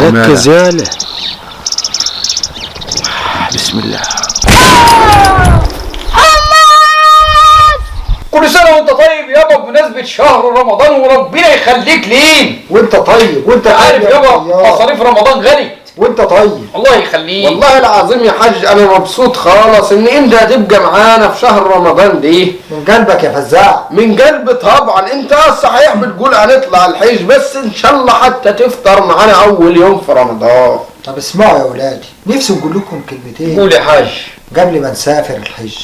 ركز يالا. بسم الله. كل سنة وانت طيب يابا بمناسبة شهر رمضان وربنا يخليك لين. وانت طيب وانت عارف يابا مصاريف رمضان غالي. وانت طيب الله يخليك. والله العظيم يا حاج انا مبسوط خالص ان انت هتبقى معانا في شهر رمضان دي. من قلبك يا فزاع. من قلبي طبعا. انت صحيح بتقول هنطلع الحج بس ان شاء الله حتى تفطر معانا اول يوم في رمضان. طب اسمعوا يا ولادي، نفسي نقول لكم كلمتين قول يا حاج. قبل ما نسافر الحج.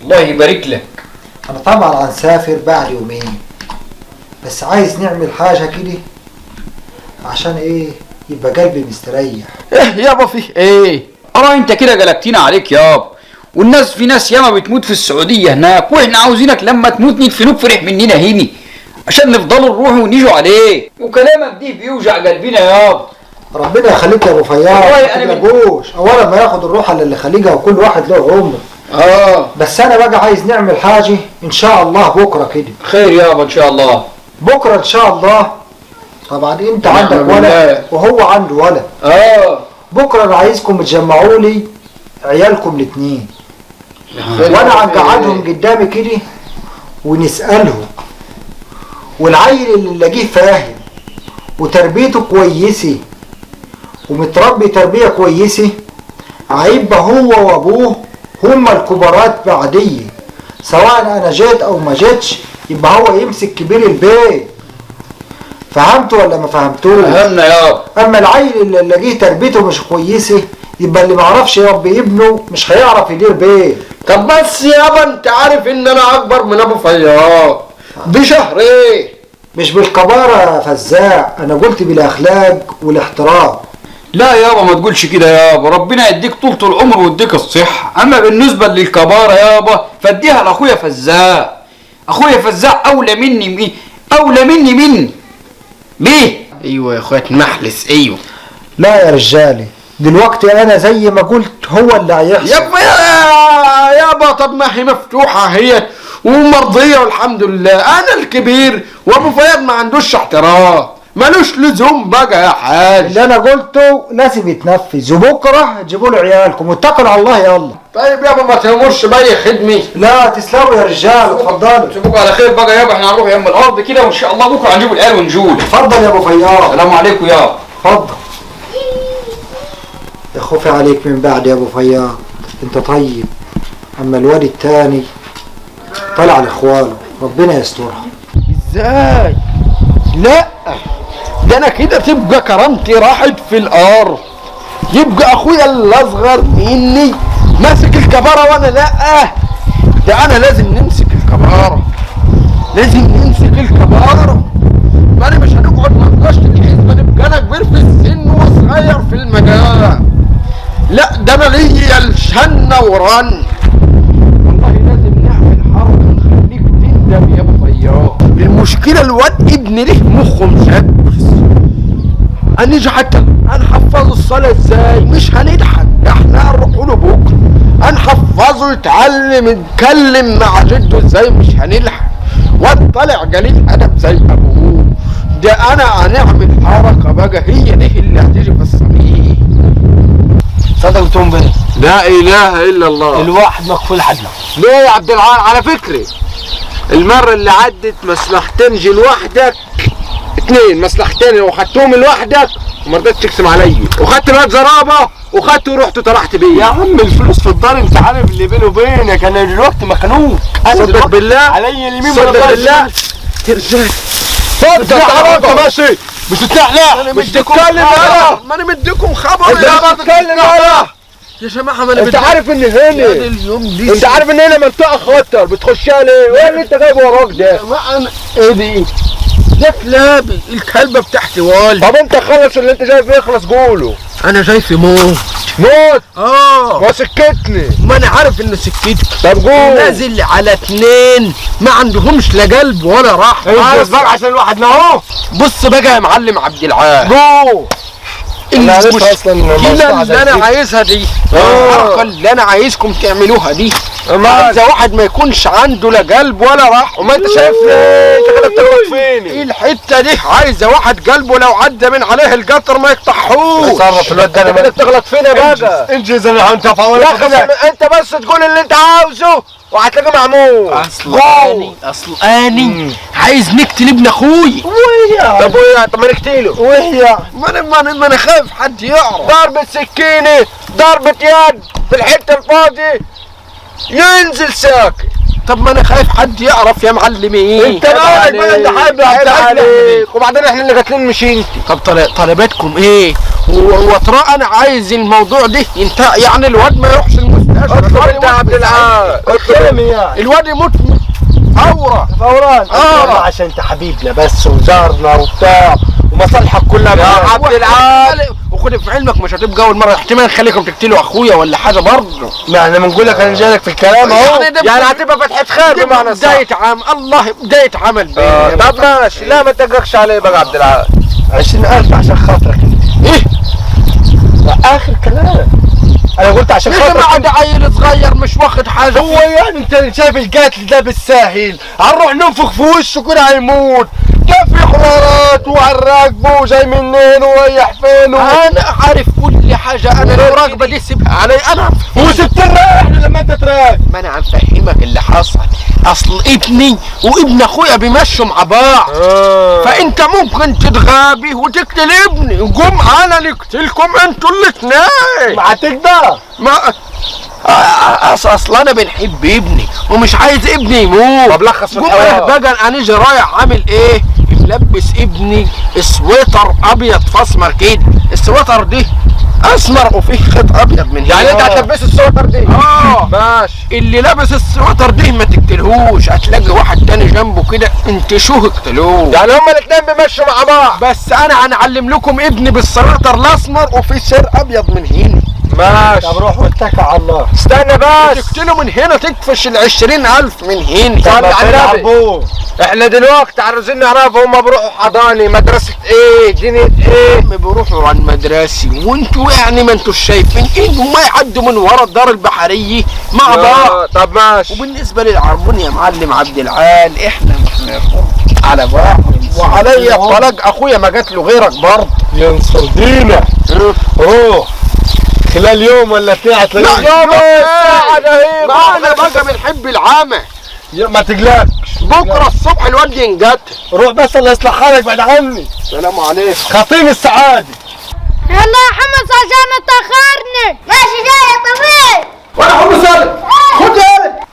الله يبارك لك. انا طبعا هنسافر بعد يومين، بس عايز نعمل حاجة كده عشان ايه يبقى قلبي مستريح. ايه يابا فيه ايه؟ ارى انت كده جلبتينا عليك يابا. والناس في ناس ياما بتموت في السعودية هناك، واحنا عاوزينك لما تموت ندفنوك فرح مننا هنا عشان نفضلوا نروح ونيجوا عليك. وكلامك دي بيوجع قلبنا يابا. ربنا يخليك يا ابو فياض. ما تقلقوش، اولا ما ياخد الروح الا اللي خليجها وكل واحد له عمر. بس انا بقى عايز نعمل حاجة ان شاء الله بكرة كده. خير يابا ان شاء الله. بكرة ان شاء الله. طبعا انت عندك ولد وهو عنده ولد. بكرة انا عايزكم تجمعوا لي عيالكم الاثنين، وانا هنقعدهم قدامي كده ونسألهم، والعيل اللي نلاقيه فاهم وتربيته كويسة ومتربي تربية كويسة هيبقى هو وابوه هما الكبارات بعديه، سواء انا جيت او ما جيتش يبقى هو يمسك كبير البيت. فهمتوا ولا ما فهمتوش؟ فهمنا يابا. اما العيل اللي نلاقيه تربيته مش كويسة يبقى اللي ما يعرفش يربي ابنه مش هيعرف يدير بيت. طب بس يابا انت عارف ان انا اكبر من ابو فياض بشهرين. مش بالكبارة يا فزاع، انا قلت بالاخلاق والاحترام. لا يابا ما تقولش كده يابا، ربنا يديك طولة العمر ويديك الصحة. اما بالنسبة للكبارة يابا فاديها لاخويا فزاع. اخويا فزاع اولى مني اولى مني ليه؟ ايوه يا اخويا محلس. ايوه لا يا رجالي، دلوقتي انا زي ما قلت هو اللي هيحصل. يابا طب ما هي مفتوحة هي ومرضية والحمد لله. انا الكبير وابو فياض ما عندوش احترام، ملوش لزوم بقى يا حاج. اللي انا قلته لازم يتنفذ، وبكره تجيبوا له عيالكم واتكلوا على الله. يلا طيب يابا ما تهمرش باي خدمه. لا تسلموا يا رجال، اتفضلوا. اشوفكم على خير بقى يابا. احنا هنروح يم الارض كده وان شاء الله بكره هنجيب العيال ونجول. اتفضل يا ابو فياض. السلام عليكم يابا. اتفضل. يا خوفي عليك من بعد يا ابو فياض، انت طيب. اما الواد التاني طلع لاخواله، ربنا يسترها. ازاي؟ لا ده انا كده تبقى كرامتي راحت في الارض. يبقى اخويا الاصغر مني ماسك الكبارة وانا لا. ده انا لازم نمسك الكبارة، لازم نمسك الكبارة. ما انا مش هنقعد نقاشة الحزب نبقى انا كبير في السن وصغير في المجال. لا ده انا ليا الشنة ورن. والله لازم نعمل حركة نخليك تندم يا ابو فياض. المشكلة الواد ابن ليه مخه مشبس. هنيجي حتى هنحفظه الصلاة ازاي؟ مش هنضحك، احنا هنروح له بكره هنحفظه يتعلم يتكلم مع جده ازاي. مش هنلحق. واد طالع قليل ادب زي ابوه. ده انا هنعمل حركة بقى هي دي اللي هتيجي في الصميم. صدقتم به. لا اله الا الله. الواحد مقفول حدنا. ليه يا عبد العال؟ على فكرة المرة اللي عدت مصلحتين جي لوحدك، اتنين مصلحتين وخدتهم لوحدك وما رضيتش تقسم عليا، وخدت الواد زرابه وخدته ورحت طرحت بيه. يا عم الفلوس في الدار، انت عارف اللي بيني وبينك انا دلوقتي مخنوق. صدق بالله. عليا اليمين صدق بالله. ترجع اتفضل تعالى انت ماشي. مش تتنحلق. مش تتكلم يالا. ما انا مديكم خبر. انت بتتكلم يالا يا جماعه. ما انا انت عارف ان هنا اليوم دي انت عارف ان هنا منطقه خطر بتخشها ليه؟ وايه اللي انت جايبه وراك ده؟ ما انا ايه دي؟ ده كلابي الكلبه بتاعتي والي. طب انت خلص اللي انت جاي فيه، اخلص قوله. انا جاي في موت. موت؟ ما سكتني. ما انا عارف ان سكتك. طب قول. نازل على اتنين ما عندهمش لا قلب ولا رحمه. بس بقى عشان الواحد له اهو. بص بقى يا معلم عبد العال. قول. المشكله اللي انا عايزها دي الحركه اللي انا عايزكم تعملوها دي عايزه واحد ما يكونش عنده لا قلب ولا رحمه. وما انت شايف ليه انت كده بتغلط فيني؟ الحته دي عايزه واحد قلبه لو عدى من عليه القطر ما يقطعهوش. تصرف الواد ده، انا كده بتغلط فينا بقى. انجز انا انت فاول. انت بس تقول اللي انت عاوزه وهتلاقيه معمول. اصل اني عايز نقتل ابن اخوي. طب ويا طب ما نقتله. وهي ما انا خايف حد يعرف. ضربة سكينة، ضربة يد في الحتة الفاضية ينزل ساكت. طب ما انا خايف حد يعرف يا معلمين. انت مالك بقى؟ انت حابب عليك وبعدين احنا اللي قاتلين مش انت. طب طلباتكم ايه؟ وترى انا عايز الموضوع ده ينتهي، يعني الواد ما يروحش المستشفى. اطلب انت يا عبد العال. اطلب الواد يموت فوران. عشان انت حبيبنا بس وزارنا وبتاع ومصالحك كلها يا عبد العال. وخد في علمك مش هتبقى اول مره، احتمال نخليكم تقتلوا اخويا ولا حاجه برضه. ما احنا بنقول لك انا جايلك في الكلام اهو، يعني هتبقى فتحه خير بمعنى صح. بدايه الله بدايه عمل بينا. طب ماشي، لا ما تدققش عليه بقى يا عبد العال. 20,000 عشان خاطرك. ايه اخر كلام انا قلت عشان خاطرك. ما عاد عيل صغير مش واخد حاجه. هو يعني انت شايف القاتل ده بالساهل هنروح ننفخ في وشه كده هيموت؟ ده في حوارات وهنراقبه جاي منين ورايح فين انا عارف كل حاجه. انا المراقبه دي سيبها علي انا. وسبتنا احنا لما انت تراقب. ما انا عم فهمك اللي حصل. اصل ابني وابن اخويا بيمشوا مع بعض. فانت ممكن تتغابي وتقتل ابني وقوم انا اللي اقتلكم انتوا الاثنين. ما هتقدر. ما اصل انا بنحب ابني ومش عايز ابني يموت. طب لخص في الحوار بقى. انا نيجي رايح عامل ايه؟ ملبس ابني سويتر ابيض فاسمر كده. السويتر دي اسمر وفيه خيط ابيض من هنا. يعني انت هتلبسه السويتر دي؟ ماشي. اللي لابس السويتر دي ما تقتلهوش، هتلاقي واحد تاني جنبه كده انتشوه اقتلوه. يعني هما الاثنين بيمشوا مع بعض. بس انا هنعلم لكم ابني بالسويتر الاسمر وفيه سير ابيض من هنا. ماشي. طب روح واتكل على الله. استنى بس. تقتله من هنا تكفش 20,000 من هنا. طب احنا دلوقتي عايزين نعرف هما بيروحوا حضاني مدرسة ايه دينية ايه؟ بيروحوا عن مدرسي وانتوا يعني ما انتوا شايفين انتوا ما يعدوا من ورا الدار البحرية مع بعض. طب ماشي. وبالنسبة للعربون يا معلم عبد العال احنا على بعض وعليا الطلاق. اخويا ما جات له غيرك برضه. ينصر دينك. روح خلال يوم ولا اثنين هتلاقيه. يوم الساعة ده ما احنا بقى بنحب العامة. ما تقلقش بكره الصبح الواد ينقتل. روح بس الله يصلح حالك بعد عني. سلام عليكم. خطيب السعادة. يلا يا حمص عشان اتأخرنا. ماشي جاي يا طويل. وانا حمص سالم.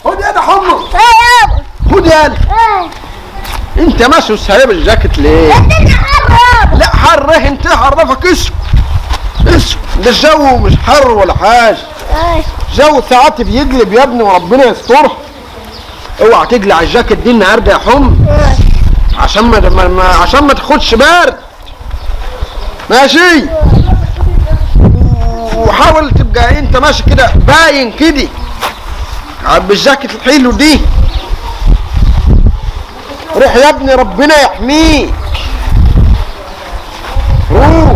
خد يا حمص. يابا. خد يا انت ماشي وسايب الجاكيت ليه؟ انت حر. لا حر ايه؟ انت عرفك اسم ده الجو مش حر ولا حاجه. جو ساعات بيقلب يا ابني وربنا يسترها. اوعى تقلع الجاكيت دي النهارده يا حم عشان ما تاخدش برد. ماشي. وحاول تبقى انت ماشي كده باين كده بالجاكيت الحلو دي. روح يا ابني ربنا يحميك. روح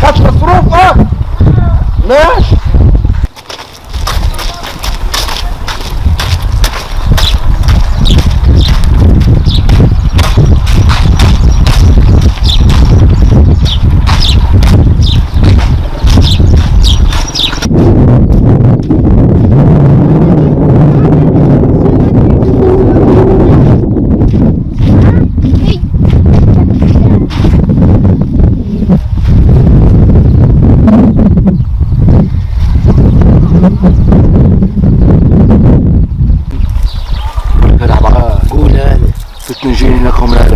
خد مصروف. ماشي.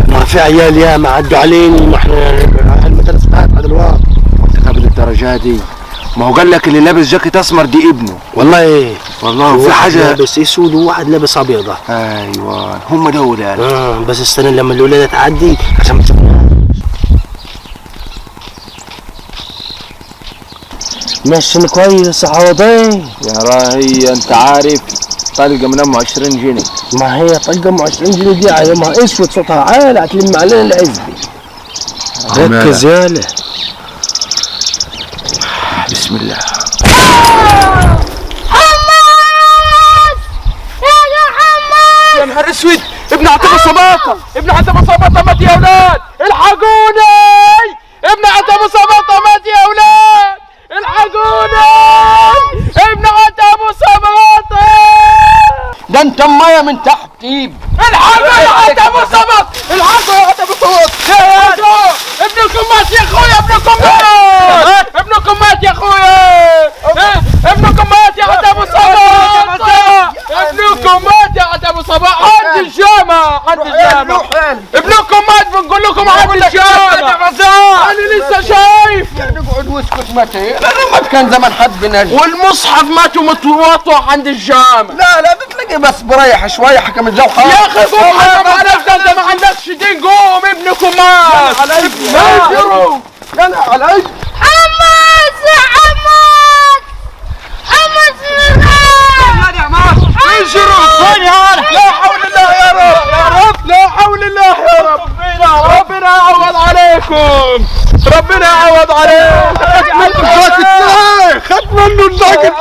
ما في عيال ياما عدوا علينا ما احنا المدرسة فاتحة دلوقتي. قبل الدرجات دي ما هو قال لك اللي لابس جاكيت اسمر دي ابنه. والله في حاجه لابس اسود وواحد لابس ابيض. ايوه هم دول يعني. بس استنى لما الولاده تعدي عشان ما تشوفنا. ماشي كويس عوضين يا راهي. انت عارف طلقه من امه 20 جنيه. ما هي طلقه ام 20 جنيه دي عيمها اسود صوتها عالي هتلم علينا العزبه. ركز ياله. بسم الله. نهار اسود، ابن عتبة صباطة، ابن عتبة صباطة مات يا ولاد، الحقوني، ابن عتبة صباطة مات يا ولاد، الحقوني، ابن عتبة صباطة. ده انت مية من تحت تيب. الحقوا يا عتبة صباطة، الحقوا يا عتبة صباطة. ابنكم مات يا اخويا، ابنكم مات، ابنكم مات يا اخويا، ابنكم مات يا عتبة صباطة، ابنكم مات يا عتبة صباطة. عند الجامعة، عند الجامعة ابنكم مات، بنقول لكم عند الجامعة. انا لسه شايف. اقعد واسكت متى؟ الرماد كان زمان حد بنجي، والمصحف ماتوا متواطوا عند الجامعة. لا بتلاقي بس بريح شوية حكم الجوحة يا اخي. قوم حرام عليك، ده انت ما عندكش دين. قوم ابنكم مات. عليك انا عليك. حمص يا عمار انشروا. لا حول الله يا رب، لا حول الله يا رب. ربنا يعوض عليكم، ربنا يعوض عليكم. خد منه الجاكيت.